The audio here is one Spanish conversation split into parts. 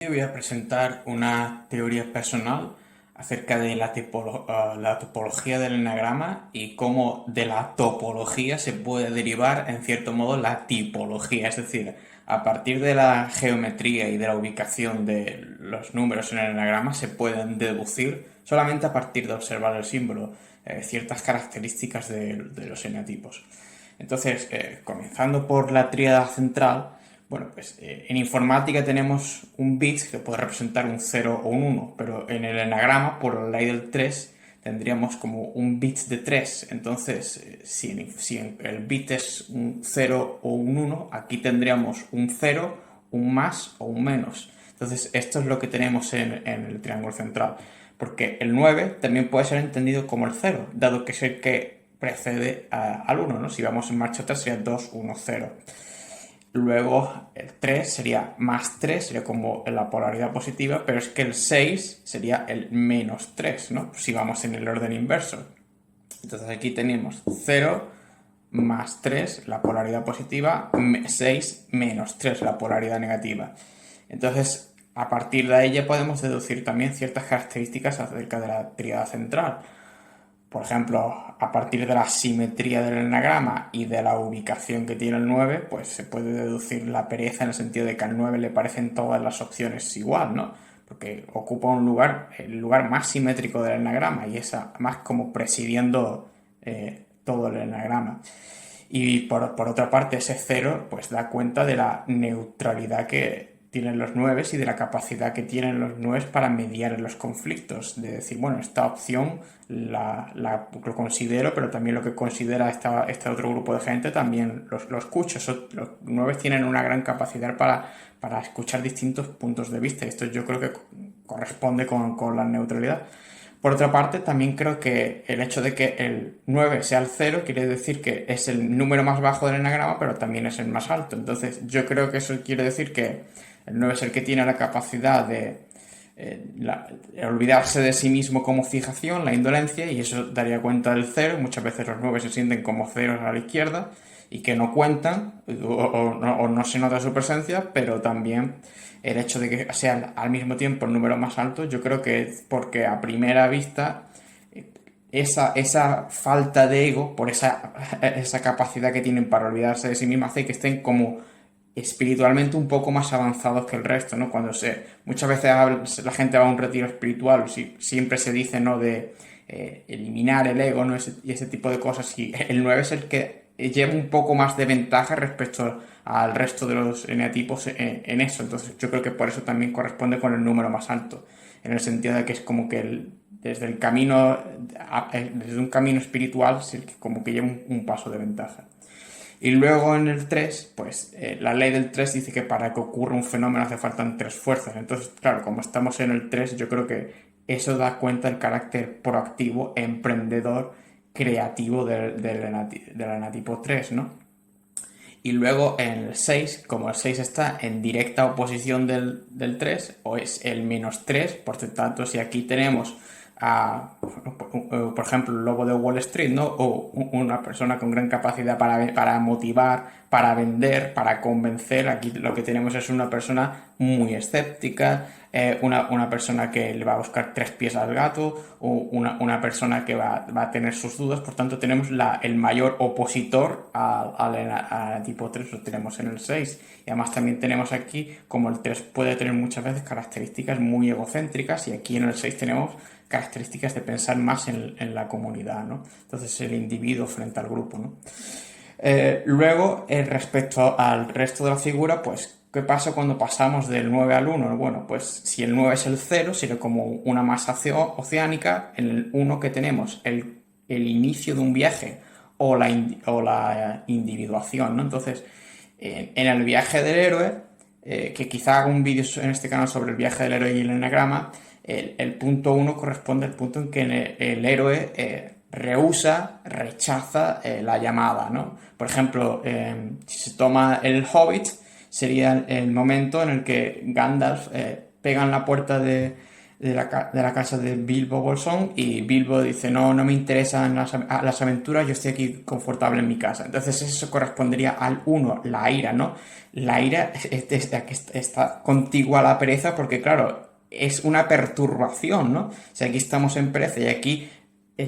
Voy a presentar una teoría personal acerca de la topología del enagrama y cómo de la topología se puede derivar, en cierto modo, la tipología. Es decir, a partir de la geometría y de la ubicación de los números en el enagrama se pueden deducir, solamente a partir de observar el símbolo, ciertas características de los eneatipos. Entonces, comenzando por la tríada central, bueno, pues en informática tenemos un bit que puede representar un 0 o un 1, pero en el enagrama, por la ley del 3, tendríamos como un bit de 3. Entonces, si el bit es un 0 o un 1, aquí tendríamos un 0, un más o un menos. Entonces, esto es lo que tenemos en el triángulo central. Porque el 9 también puede ser entendido como el 0, dado que es el que precede al 1, ¿no? Si vamos en marcha atrás sería 2, 1, 0. Luego el 3 sería más 3, sería como la polaridad positiva, pero es que el 6 sería el menos 3, ¿no? Si vamos en el orden inverso. Entonces aquí tenemos 0 más 3, la polaridad positiva, 6 menos 3, la polaridad negativa. Entonces, a partir de ahí ya podemos deducir también ciertas características acerca de la tríada central. Por ejemplo, a partir de la simetría del enagrama y de la ubicación que tiene el 9, pues se puede deducir la pereza en el sentido de que al 9 le parecen todas las opciones igual, ¿no? Porque ocupa un lugar, el lugar más simétrico del enagrama y es más como presidiendo todo el enagrama. Y por otra parte, ese 0 pues da cuenta de la neutralidad que tienen los 9 y de la capacidad que tienen los 9 para mediar en los conflictos. De decir, bueno, esta opción lo considero, pero también lo que considera este otro grupo de gente también lo escucho. Los 9 tienen una gran capacidad para escuchar distintos puntos de vista. Y esto yo creo que corresponde con la neutralidad. Por otra parte, también creo que el hecho de que el 9 sea el 0 quiere decir que es el número más bajo del enagrama, pero también es el más alto. Entonces, yo creo que eso quiere decir que el 9 es el que tiene la capacidad de olvidarse de sí mismo como fijación, la indolencia, y eso daría cuenta del 0. Muchas veces los 9 se sienten como ceros a la izquierda y que no cuentan o no se nota su presencia, pero también el hecho de que sea al mismo tiempo el número más alto, yo creo que es porque a primera vista esa falta de ego, por esa capacidad que tienen para olvidarse de sí mismos, hace que estén como espiritualmente un poco más avanzados que el resto, ¿no? Muchas veces la gente va a un retiro espiritual, siempre se dice, ¿no? De eliminar el ego, ¿no? Y ese tipo de cosas, y el 9 es el que lleva un poco más de ventaja respecto al resto de los eneatipos en eso. Entonces yo creo que por eso también corresponde con el número más alto, en el sentido de que es como que desde el camino, desde un camino espiritual, es el que como que lleva un paso de ventaja. Y luego en el 3 pues la ley del 3 dice que para que ocurra un fenómeno hace falta tres fuerzas. Entonces, claro, como estamos en el 3 yo creo que eso da cuenta del carácter proactivo, emprendedor, creativo del enatipo 3, ¿no? Y luego en el 6, como el 6 está en directa oposición del 3, o es el menos 3, por lo tanto, si aquí tenemos por ejemplo, el lobo de Wall Street, ¿no? O una persona con gran capacidad para motivar, para vender, para convencer. Aquí lo que tenemos es una persona muy escéptica, una persona que le va a buscar tres pies al gato, o una persona que va a tener sus dudas. Por tanto, tenemos el mayor opositor al tipo 3, lo tenemos en el 6. Y además también tenemos aquí, como el 3 puede tener muchas veces características muy egocéntricas, y aquí en el 6 tenemos características de pensar más en la comunidad, ¿no? Entonces el individuo frente al grupo, ¿no? Luego, respecto al resto de la figura, pues, ¿qué pasa cuando pasamos del 9 al 1? Bueno, pues si el 9 es el 0, sería como una masa oceánica. En el 1 que tenemos el inicio de un viaje o la individuación, ¿no? Entonces, en el viaje del héroe, que quizá haga un vídeo en este canal sobre el viaje del héroe y el enagrama, el punto 1 corresponde al punto en que el héroe rehúsa, rechaza la llamada, ¿no? Por ejemplo, si se toma el Hobbit, sería el momento en el que Gandalf pega en la puerta de la casa de Bilbo Bolsón, y Bilbo dice, no, no me interesan las aventuras, yo estoy aquí confortable en mi casa. Entonces eso correspondería al uno, la ira, ¿no? La ira está contigua a la pereza porque, claro, es una perturbación, ¿no? Si aquí estamos en pereza y aquí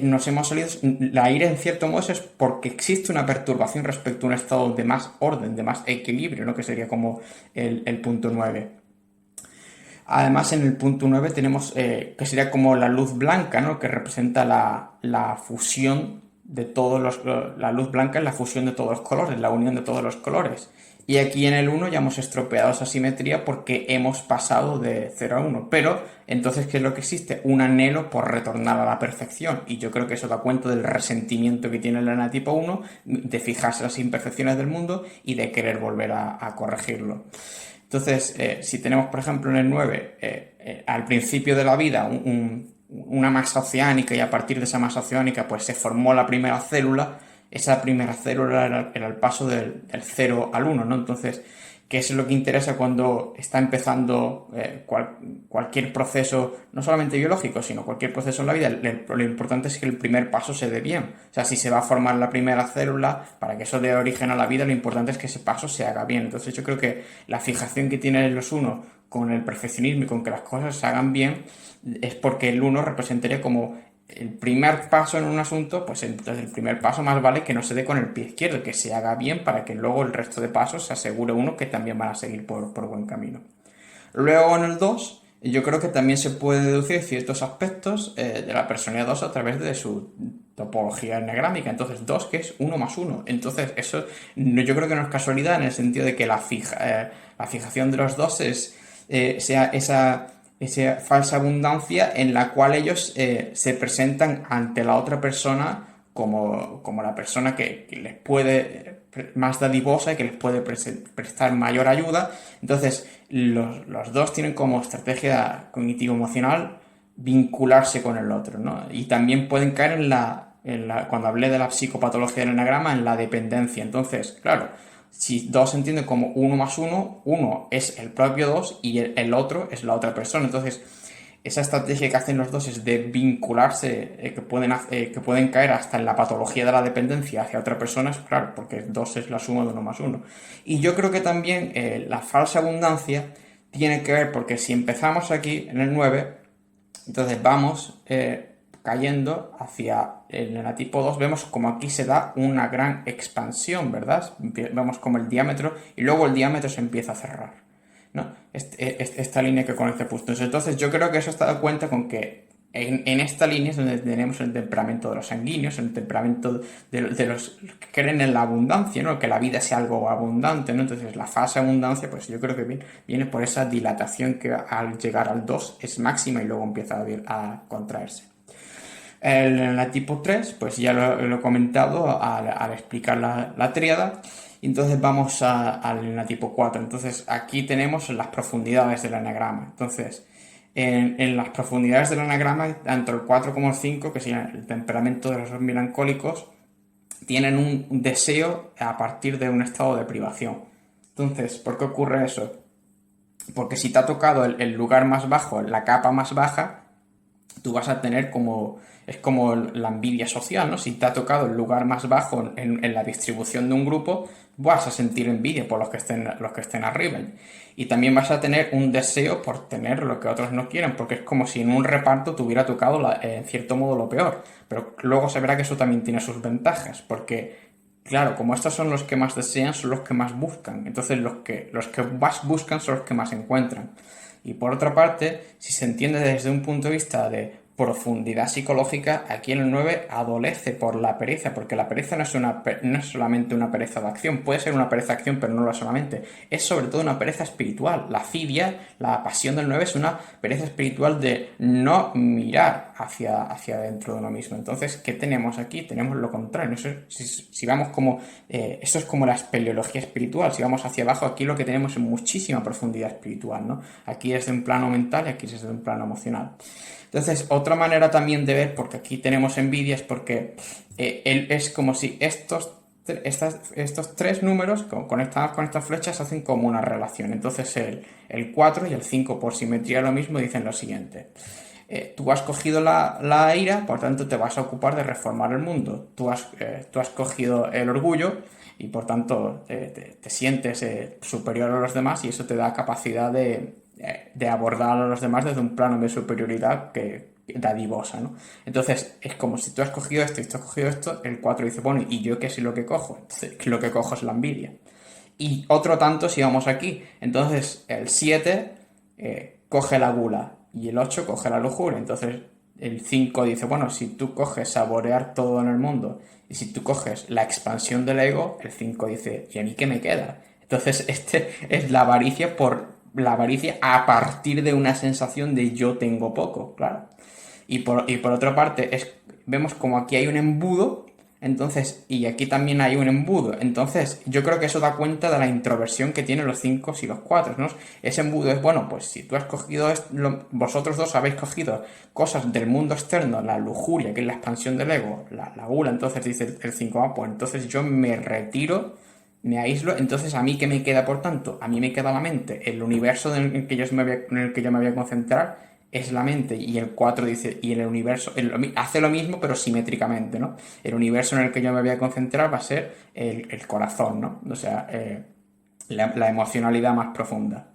nos hemos salido, la ira en cierto modo es porque existe una perturbación respecto a un estado de más orden, de más equilibrio, ¿no? Que sería como el punto 9. Además, en el punto 9 tenemos que sería como la luz blanca, ¿no? Que representa la fusión de todos los... La luz blanca es la fusión de todos los colores, la unión de todos los colores. Y aquí en el uno ya hemos estropeado esa simetría porque hemos pasado de 0 a 1. Pero, entonces, ¿qué es lo que existe? Un anhelo por retornar a la perfección. Y yo creo que eso da cuenta del resentimiento que tiene el enatipo 1, de fijarse las imperfecciones del mundo y de querer volver a corregirlo. Entonces, si tenemos, por ejemplo, en el 9, al principio de la vida, una masa oceánica, y a partir de esa masa oceánica pues se formó la primera célula, esa primera célula era el paso del 0 al 1, ¿no? Entonces, ¿qué es lo que interesa cuando está empezando cualquier proceso, no solamente biológico, sino cualquier proceso en la vida? Lo importante es que el primer paso se dé bien. O sea, si se va a formar la primera célula, para que eso dé origen a la vida, lo importante es que ese paso se haga bien. Entonces yo creo que la fijación que tienen los unos con el perfeccionismo y con que las cosas se hagan bien es porque el uno representaría como el primer paso en un asunto, pues entonces el primer paso más vale que no se dé con el pie izquierdo, que se haga bien para que luego el resto de pasos se asegure uno que también van a seguir por buen camino. Luego en el 2 yo creo que también se puede deducir ciertos aspectos de la personalidad 2 a través de su topología enneagrámica. Entonces 2 que es 1 más 1. Entonces eso yo creo que no es casualidad en el sentido de que la fijación de los dos sea esa falsa abundancia en la cual ellos se presentan ante la otra persona como la persona que les puede más dadivosa y que les puede prestar mayor ayuda. Entonces, los dos tienen como estrategia cognitivo-emocional vincularse con el otro, ¿no? Y también pueden caer cuando hablé de la psicopatología del enagrama, en la dependencia. Entonces, claro, si 2 se entiende como 1 más 1, 1 es el propio 2 y el otro es la otra persona. Entonces, esa estrategia que hacen los dos es de vincularse, que pueden caer hasta en la patología de la dependencia hacia otra persona, es claro, porque 2 es la suma de 1 más 1. Y yo creo que también la falsa abundancia tiene que ver, porque si empezamos aquí en el 9, entonces vamos cayendo hacia el enatipo 2, vemos como aquí se da una gran expansión, ¿verdad? Vemos como el diámetro, y luego el diámetro se empieza a cerrar, ¿no? Esta línea que conecta puntos. Entonces yo creo que eso está dado cuenta con que en esta línea es donde tenemos el temperamento de los sanguíneos, el temperamento de los que creen en la abundancia, ¿no? Que la vida sea algo abundante, ¿no? Entonces la fase abundancia, pues yo creo que viene por esa dilatación que al llegar al 2 es máxima y luego empieza a contraerse. La tipo 3, pues ya lo he comentado al explicar la tríada. Y entonces vamos al tipo 4. Entonces aquí tenemos las profundidades del enagrama. Entonces, en las profundidades del enagrama, tanto el 4 como el 5, que sería el temperamento de los melancólicos, tienen un deseo a partir de un estado de privación. Entonces, ¿por qué ocurre eso? Porque si te ha tocado el lugar más bajo, la capa más baja, tú vas a tener es como la envidia social, ¿no? Si te ha tocado el lugar más bajo en la distribución de un grupo, vas a sentir envidia por los que estén arriba. Y también vas a tener un deseo por tener lo que otros no quieren, porque es como si en un reparto te hubiera tocado en cierto modo lo peor. Pero luego se verá que eso también tiene sus ventajas, porque claro, como estos son los que más desean, son los que más buscan. Entonces los que más buscan son los que más encuentran. Y por otra parte, si se entiende desde un punto de vista de profundidad psicológica, aquí en el 9 adolece por la pereza, porque la pereza no es solamente una pereza de acción, puede ser una pereza de acción, pero no lo es solamente, es sobre todo una pereza espiritual. La filia, la pasión del 9 es una pereza espiritual de no mirar hacia dentro de uno mismo. Entonces, ¿qué tenemos aquí? Tenemos lo contrario. Si vamos como, esto es como la espeleología espiritual, si vamos hacia abajo, aquí lo que tenemos es muchísima profundidad espiritual, ¿no? Aquí es de un plano mental y aquí es de un plano emocional. Entonces, otra manera también de ver, porque aquí tenemos envidia, es porque es como si estos estos tres números conectados con estas flechas hacen como una relación. Entonces el 4 y el 5 por simetría lo mismo dicen lo siguiente. Tú has cogido la ira, por tanto te vas a ocupar de reformar el mundo. Tú has cogido el orgullo y por tanto te sientes superior a los demás y eso te da capacidad de abordar a los demás desde un plano de superioridad dadivosa, ¿no? Entonces es como si tú has cogido esto y tú has cogido esto, el 4 dice, bueno, ¿y yo qué soy lo que cojo? Entonces lo que cojo es la envidia. Y otro tanto si vamos aquí. Entonces el 7 coge la gula y el 8 coge la lujuria. Entonces el 5 dice, bueno, si tú coges saborear todo en el mundo y si tú coges la expansión del ego, el 5 dice, ¿y a mí qué me queda? Entonces este es la avaricia por la avaricia a partir de una sensación de yo tengo poco, claro. Y por otra parte, vemos como aquí hay un embudo, entonces, y aquí también hay un embudo. Entonces, yo creo que eso da cuenta de la introversión que tienen los 5 y los 4, ¿no? Ese embudo es, bueno, pues si tú has cogido, vosotros dos habéis cogido cosas del mundo externo, la lujuria, que es la expansión del ego, la gula, entonces dice el 5, pues entonces yo me retiro, me aíslo, entonces a mí ¿qué me queda por tanto? A mí me queda la mente, el universo en el que yo me voy a concentrar es la mente y el 4 dice, y el universo hace lo mismo pero simétricamente, ¿no? El universo en el que yo me voy a concentrar va a ser el corazón, ¿no? O sea, la emocionalidad más profunda.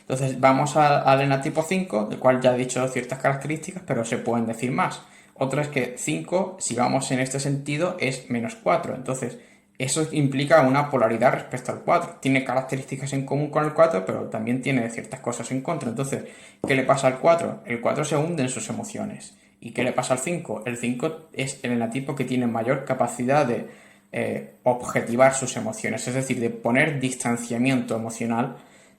Entonces vamos al enatipo 5, del cual ya he dicho ciertas características, pero se pueden decir más. Otra es que 5, si vamos en este sentido, es menos 4. Entonces, eso implica una polaridad respecto al 4. Tiene características en común con el 4, pero también tiene ciertas cosas en contra. Entonces, ¿qué le pasa al 4? El 4 se hunde en sus emociones. ¿Y qué le pasa al 5? El 5 es el enatipo que tiene mayor capacidad de objetivar sus emociones, es decir, de poner distanciamiento emocional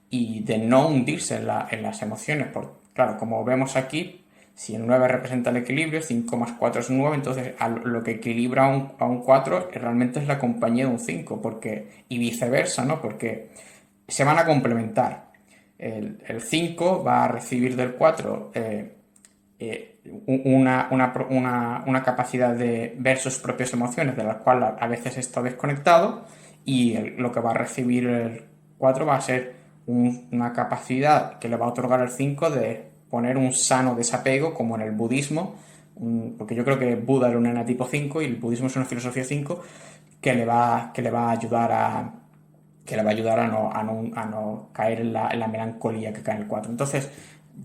y de no hundirse en las emociones. Claro, como vemos aquí, si el 9 representa el equilibrio, 5 más 4 es 9, entonces lo que equilibra a un 4 realmente es la compañía de un 5, y viceversa, ¿no? Porque se van a complementar. El 5 va a recibir del 4 una capacidad de ver sus propias emociones, de las cuales a veces está desconectado, y lo que va a recibir el 4 va a ser una capacidad que le va a otorgar el 5 de poner un sano desapego, como en el budismo, porque yo creo que Buda era un enatipo 5 y el budismo es una filosofía 5 que le va a ayudar a no caer en la melancolía que cae en el 4. Entonces,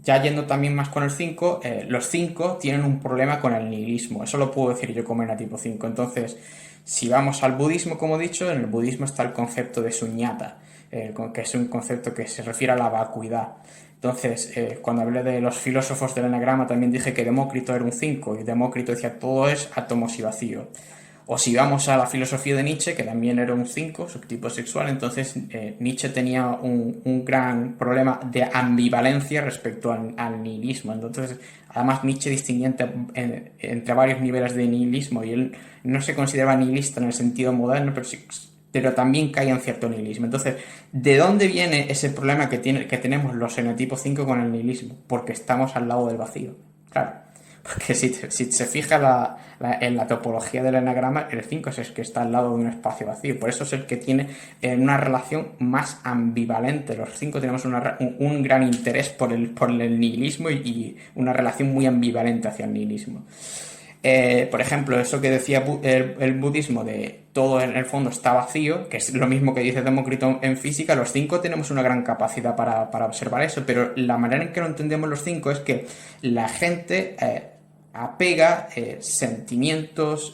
ya yendo también más con el 5, los 5 tienen un problema con el nihilismo. Eso lo puedo decir yo como enatipo 5. Entonces, si vamos al budismo, como he dicho, en el budismo está el concepto de suñata, que es un concepto que se refiere a la vacuidad. Entonces, cuando hablé de los filósofos del enagrama, también dije que Demócrito era un 5 y Demócrito decía todo es átomos y vacío. O si vamos a la filosofía de Nietzsche, que también era un 5, subtipo sexual, entonces Nietzsche tenía un gran problema de ambivalencia respecto al nihilismo. Entonces, además Nietzsche distinguía entre varios niveles de nihilismo y él no se consideraba nihilista en el sentido moderno, pero también caía en cierto nihilismo. Entonces, ¿de dónde viene ese problema que tenemos los enotipos 5 con el nihilismo? Porque estamos al lado del vacío. Claro. Porque si se fija en la topología del enagrama, el 5 es el que está al lado de un espacio vacío. Por eso es el que tiene una relación más ambivalente. Los 5 tenemos un gran interés por el nihilismo y una relación muy ambivalente hacia el nihilismo. Por ejemplo, eso que decía el budismo de todo en el fondo está vacío, que es lo mismo que dice Demócrito en física, los 5 tenemos una gran capacidad para observar eso, pero la manera en que lo entendemos los 5 es que la gente apega sentimientos,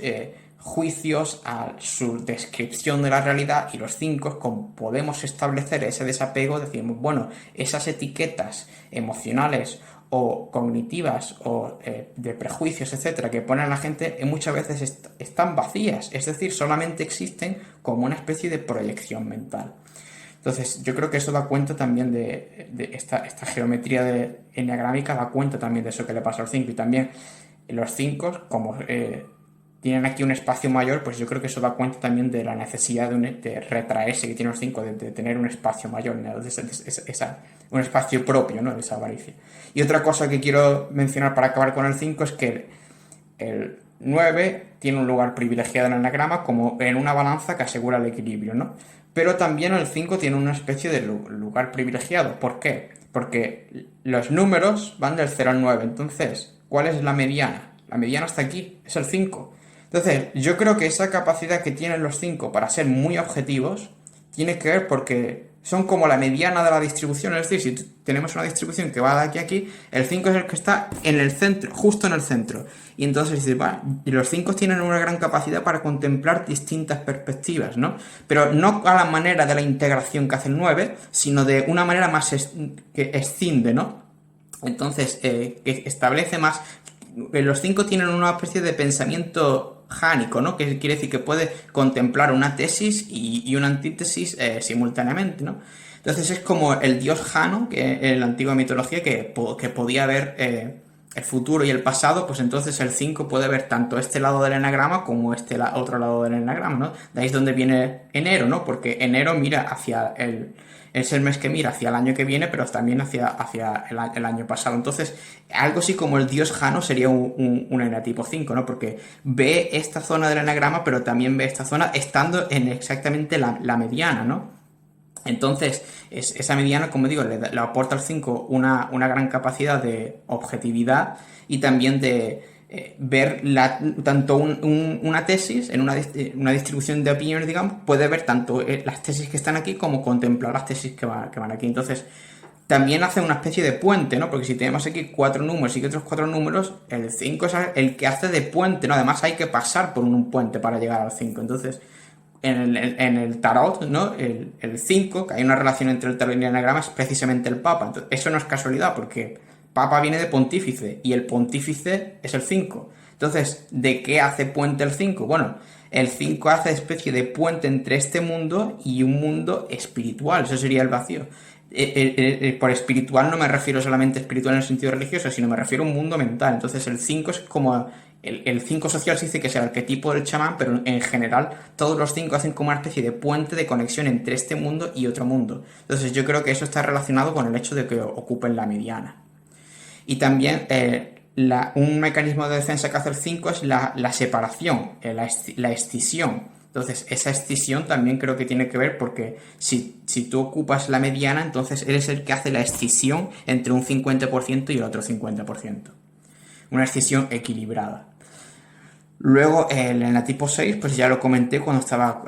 juicios a su descripción de la realidad, y los 5, como podemos establecer ese desapego, decimos, bueno, esas etiquetas emocionales o cognitivas o de prejuicios, etcétera, que pone a la gente, muchas veces están vacías, es decir, solamente existen como una especie de proyección mental. Entonces, yo creo que eso da cuenta también de esta geometría enneagrámica, da cuenta también de eso que le pasa a los 5, y también los 5, como tienen aquí un espacio mayor, pues yo creo que eso da cuenta también de la necesidad de retraerse que tienen los 5, de tener un espacio mayor, ¿no? Un espacio propio, ¿no? De esa avaricia. Y otra cosa que quiero mencionar para acabar con el 5 es que 9 tiene un lugar privilegiado en el enagrama como en una balanza que asegura el equilibrio, ¿no? Pero también el 5 tiene una especie de lugar privilegiado. ¿Por qué? Porque los números van del 0 al 9. Entonces, ¿cuál es la mediana? La mediana está aquí, es el 5. Entonces, yo creo que esa capacidad que tienen los 5 para ser muy objetivos tiene que ver porque son como la mediana de la distribución. Es decir, si tenemos una distribución que va de aquí a aquí, el 5 es el que está en el centro, justo en el centro. Y entonces y los 5 tienen una gran capacidad para contemplar distintas perspectivas, ¿no? Pero no a la manera de la integración que hace el 9, sino de una manera más que escinde, ¿no? Entonces, que establece más. Los 5 tienen una especie de pensamiento jánico, ¿no? Que quiere decir que puede contemplar una tesis y una antítesis simultáneamente, ¿no? Entonces es como el dios Jano, que en la antigua mitología, que podía ver el futuro y el pasado, pues entonces el 5 puede ver tanto este lado del enagrama como este otro lado del enagrama, ¿no? De ahí es donde viene enero, ¿no? Porque enero mira hacia es el mes que mira hacia el año que viene, pero también hacia el año pasado. Entonces, algo así como el dios Jano sería un enatipo 5, ¿no? Porque ve esta zona del enagrama, pero también ve esta zona estando en exactamente la mediana, ¿no? Entonces, esa mediana, como digo, le aporta al 5 una gran capacidad de objetividad y también de ver tanto una tesis en una distribución de opiniones, digamos, puede ver tanto las tesis que están aquí como contemplar las tesis que van aquí. Entonces, también hace una especie de puente, ¿no? Porque si tenemos aquí 4 números y que otros 4 números, el 5 es el que hace de puente, ¿no? Además hay que pasar por un puente para llegar al 5. Entonces, en el tarot, ¿no? El 5, que hay una relación entre el tarot y el enagrama, es precisamente el Papa. Entonces, eso no es casualidad, porque Papa viene de pontífice, y el pontífice es el 5. Entonces, ¿de qué hace puente el 5? Bueno, el 5 hace especie de puente entre este mundo y un mundo espiritual, eso sería el vacío. Por espiritual no me refiero solamente a espiritual en el sentido religioso, sino me refiero a un mundo mental. Entonces el 5 es como. El 5 social se dice que es el arquetipo del chamán, pero en general todos los 5 hacen como una especie de puente de conexión entre este mundo y otro mundo. Entonces yo creo que eso está relacionado con el hecho de que ocupen la mediana. Y también un mecanismo de defensa que hace el 5 es la separación, la escisión. Entonces, esa escisión también creo que tiene que ver porque si tú ocupas la mediana, entonces eres el que hace la escisión entre un 50% y el otro 50%. Una escisión equilibrada. Luego, el enatipo 6, pues ya lo comenté cuando estaba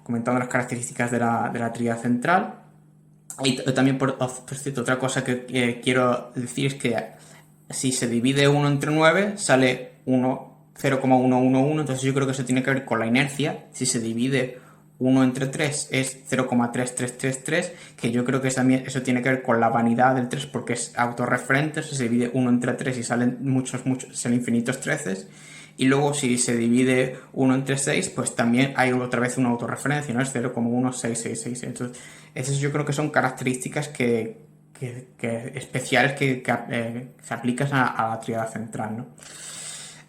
comentando las características de la tríada central. Y también, por cierto, otra cosa que quiero decir es que si se divide 1 entre 9, sale 0,111, entonces yo creo que eso tiene que ver con la inercia. Si se divide 1 entre 3 es 0,3333, que yo creo que también eso tiene que ver con la vanidad del 3 porque es autorreferente. Se divide 1 entre 3 y salen salen infinitos 13. Y luego si se divide 1 entre 6, pues también hay otra vez una autorreferencia, ¿no? Es 0,16666. Entonces, esas yo creo que son características especiales que se aplican a la tríada central, ¿no?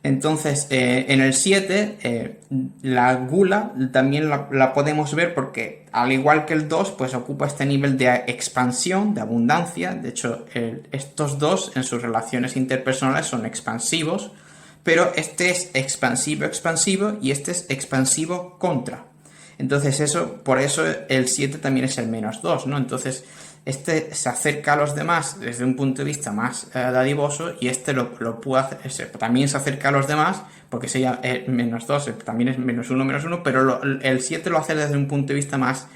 Entonces, en el 7, la gula también la podemos ver porque, al igual que el 2, pues ocupa este nivel de expansión, de abundancia. De hecho, estos dos en sus relaciones interpersonales son expansivos, pero este es expansivo y este es expansivo contra. Entonces, por eso el 7 también es el -2, ¿no? Entonces, este se acerca a los demás desde un punto de vista más dadivoso y este lo puede hacer, también se acerca a los demás porque sería -2, también es -1, pero el 7 lo hace desde un punto de vista más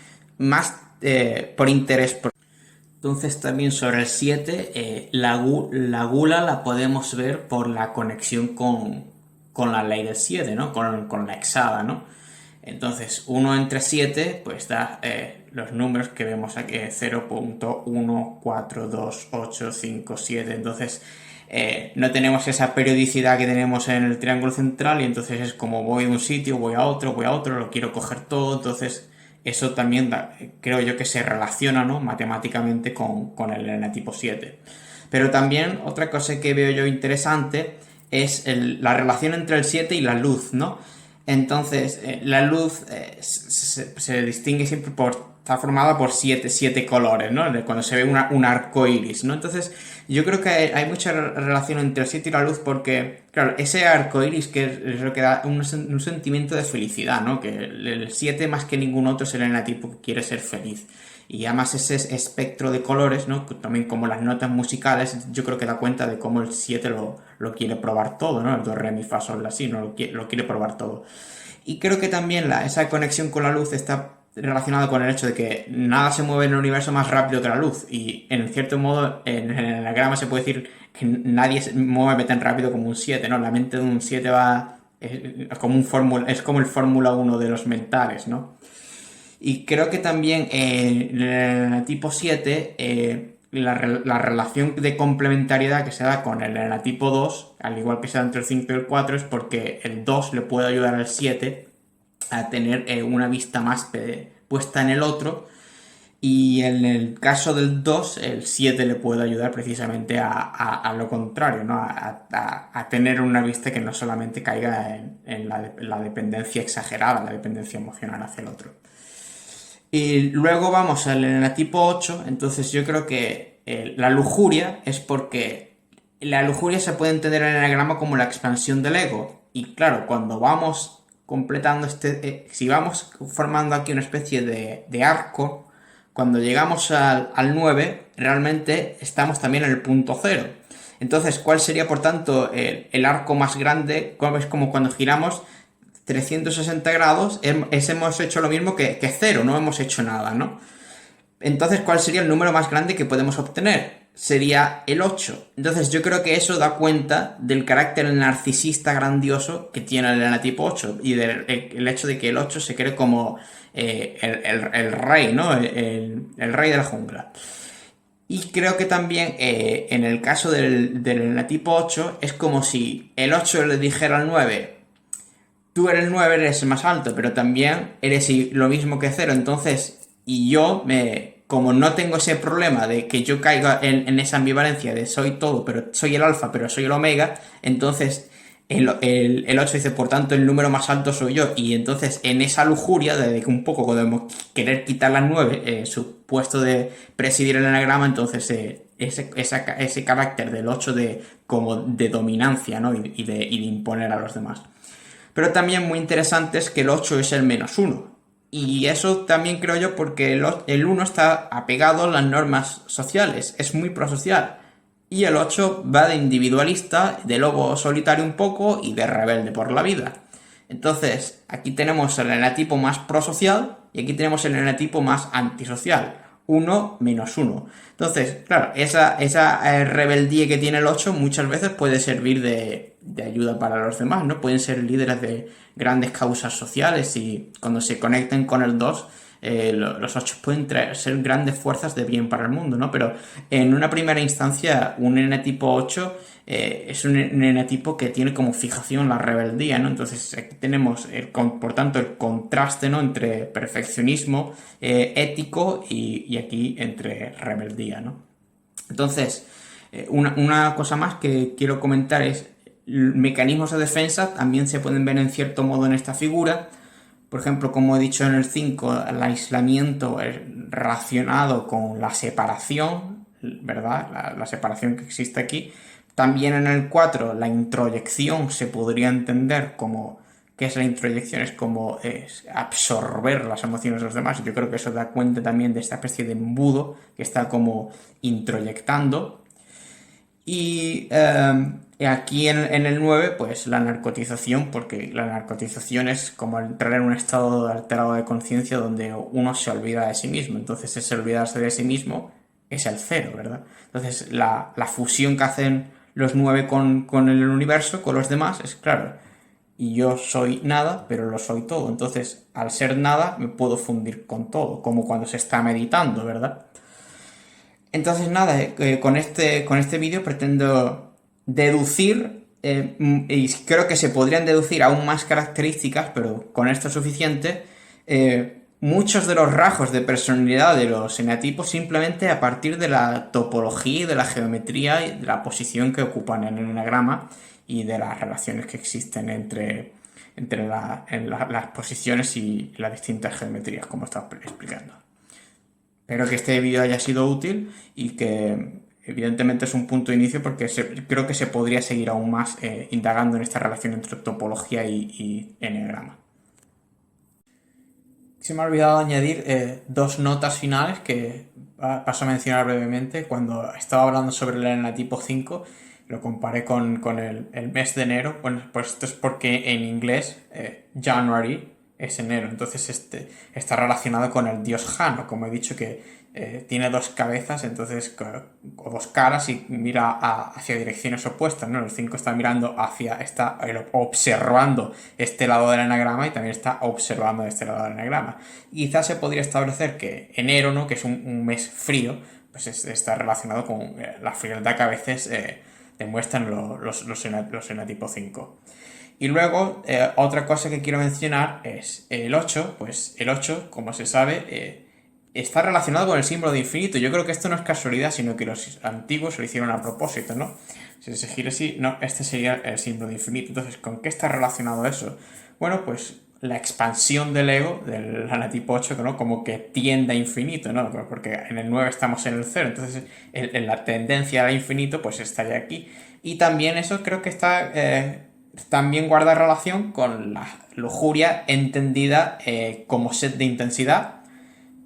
por interés. Entonces también sobre el 7, la gula la podemos ver por la conexión con la ley del 7, ¿no? Con la hexada, ¿no? Entonces 1 entre 7 pues da los números que vemos aquí, 0.142857. Entonces no tenemos esa periodicidad que tenemos en el triángulo central y entonces es como voy de un sitio, voy a otro, lo quiero coger todo. Entonces eso también creo yo que se relaciona, ¿no? Matemáticamente con el enatipo 7. Pero también otra cosa que veo yo interesante es la relación entre el 7 y la luz, ¿no? Entonces, la luz se distingue siempre por está formada por siete colores, ¿no? Cuando se ve un arco iris, ¿no? Entonces, yo creo que hay mucha relación entre el 7 y la luz porque, claro, ese arco iris que es lo que da un sentimiento de felicidad, ¿no? Que el 7 más que ningún otro es el enatipo que quiere ser feliz. Y además ese espectro de colores, ¿no? También como las notas musicales, yo creo que da cuenta de cómo el 7 lo quiere probar todo, ¿no? El do, re, mi, fa, sol, la, si, ¿no? Lo quiere probar todo. Y creo que también esa conexión con la luz está relacionada con el hecho de que nada se mueve en el universo más rápido que la luz. Y en cierto modo, en el enagrama se puede decir que nadie se mueve tan rápido como un 7, ¿no? La mente de un 7 va... es como el Fórmula 1 de los mentales, ¿no? Y creo que también en el tipo 7, la relación de complementariedad que se da con el enatipo 2, al igual que se da entre el 5 y el 4, es porque el 2 le puede ayudar al 7 a tener una vista más puesta en el otro. Y en el caso del 2, el 7 le puede ayudar precisamente a lo contrario, ¿no? A tener una vista que no solamente caiga en la dependencia exagerada, la dependencia emocional hacia el otro. Y luego vamos al enatipo 8, entonces yo creo que la lujuria es porque la lujuria se puede entender en el enagrama como la expansión del ego. Y claro, cuando vamos completando si vamos formando aquí una especie de arco, cuando llegamos al 9, realmente estamos también en el punto cero. Entonces, ¿cuál sería, por tanto, el arco más grande? Es como cuando giramos 360 grados, hemos hecho lo mismo que cero, no hemos hecho nada, ¿no? Entonces, ¿cuál sería el número más grande que podemos obtener? Sería el 8. Entonces, yo creo que eso da cuenta del carácter narcisista grandioso que tiene el enatipo 8 y del hecho de que el 8 se cree como el rey, ¿no? El rey de la jungla. Y creo que también en el caso del enatipo 8 es como si el 8 le dijera al 9: tú eres el 9, eres el más alto, pero también eres lo mismo que 0. Entonces, como no tengo ese problema de que yo caiga en esa ambivalencia de soy todo, pero soy el alfa, pero soy el omega, entonces el 8 dice, por tanto, el número más alto soy yo. Y entonces, en esa lujuria de que un poco podemos querer quitar las 9, su puesto de presidir el enagrama, entonces ese carácter del 8 como de dominancia, ¿no? y de imponer a los demás. Pero también muy interesante es que el 8 es el menos 1. Y eso también creo yo porque el 1 está apegado a las normas sociales, es muy prosocial. Y el 8 va de individualista, de lobo solitario un poco y de rebelde por la vida. Entonces, aquí tenemos el enatipo más prosocial y aquí tenemos el enatipo más antisocial. 1 menos 1. Entonces, claro, esa rebeldía que tiene el 8 muchas veces puede servir de ayuda para los demás, ¿no? Pueden ser líderes de grandes causas sociales y cuando se conecten con el 2, los 8 pueden ser grandes fuerzas de bien para el mundo, ¿no? Pero en una primera instancia, un enetipo 8 es un enetipo que tiene como fijación la rebeldía, ¿no? Entonces aquí tenemos, por tanto, el contraste, ¿no? Entre perfeccionismo ético y aquí entre rebeldía, ¿no? Entonces, una cosa más que quiero comentar es mecanismos de defensa también se pueden ver en cierto modo en esta figura. Por ejemplo, como he dicho en el 5, el aislamiento es relacionado con la separación, ¿verdad? La separación que existe aquí. También en el 4, la introyección se podría entender como... ¿Qué es la introyección? Es como absorber las emociones de los demás. Yo creo que eso da cuenta también de esta especie de embudo que está como introyectando. Y aquí en el 9, pues la narcotización, porque la narcotización es como entrar en un estado alterado de conciencia donde uno se olvida de sí mismo. Entonces ese olvidarse de sí mismo es el 0, ¿verdad? Entonces la fusión que hacen los 9 con el universo, con los demás, es claro. Y yo soy nada, pero lo soy todo. Entonces, al ser nada, me puedo fundir con todo, como cuando se está meditando, ¿verdad? Entonces nada, con este vídeo pretendo deducir, y creo que se podrían deducir aún más características, pero con esto es suficiente, muchos de los rasgos de personalidad de los enatipos simplemente a partir de la topología y de la geometría y de la posición que ocupan en el enagrama y de las relaciones que existen entre las posiciones y las distintas geometrías, como estaba explicando. Espero que este vídeo haya sido útil y que evidentemente es un punto de inicio porque creo que se podría seguir aún más indagando en esta relación entre topología y eneagrama. Se me ha olvidado añadir dos notas finales que paso a mencionar brevemente. Cuando estaba hablando sobre el enatipo 5, lo comparé con el mes de enero. Bueno, pues esto es porque en inglés January es enero, entonces está relacionado con el dios Jano, como he dicho que tiene dos cabezas, entonces, o dos caras y mira hacia direcciones opuestas, ¿no? El 5 está mirando está observando este lado del enagrama y también está observando este lado del enagrama. Y quizás se podría establecer que enero, ¿no? Que es un mes frío, pues está relacionado con la frialdad que a veces demuestran los enatipo 5. Y luego, otra cosa que quiero mencionar es el 8, pues el 8, como se sabe, está relacionado con el símbolo de infinito. Yo creo que esto no es casualidad, sino que los antiguos lo hicieron a propósito, ¿no? Si se gira así, no, este sería el símbolo de infinito. Entonces, ¿con qué está relacionado eso? Bueno, pues la expansión del ego, del anatipo 8, ¿no? Como que tiende a infinito, ¿no? Porque en el 9 estamos en el 0, entonces la tendencia al infinito pues estaría aquí. Y también eso creo que también guarda relación con la lujuria entendida como set de intensidad.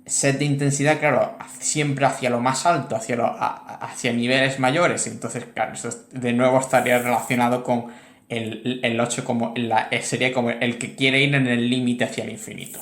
Set de intensidad, claro, siempre hacia lo más alto, hacia niveles mayores. Entonces, claro, eso de nuevo estaría relacionado con el 8 sería como el que quiere ir en el límite hacia el infinito.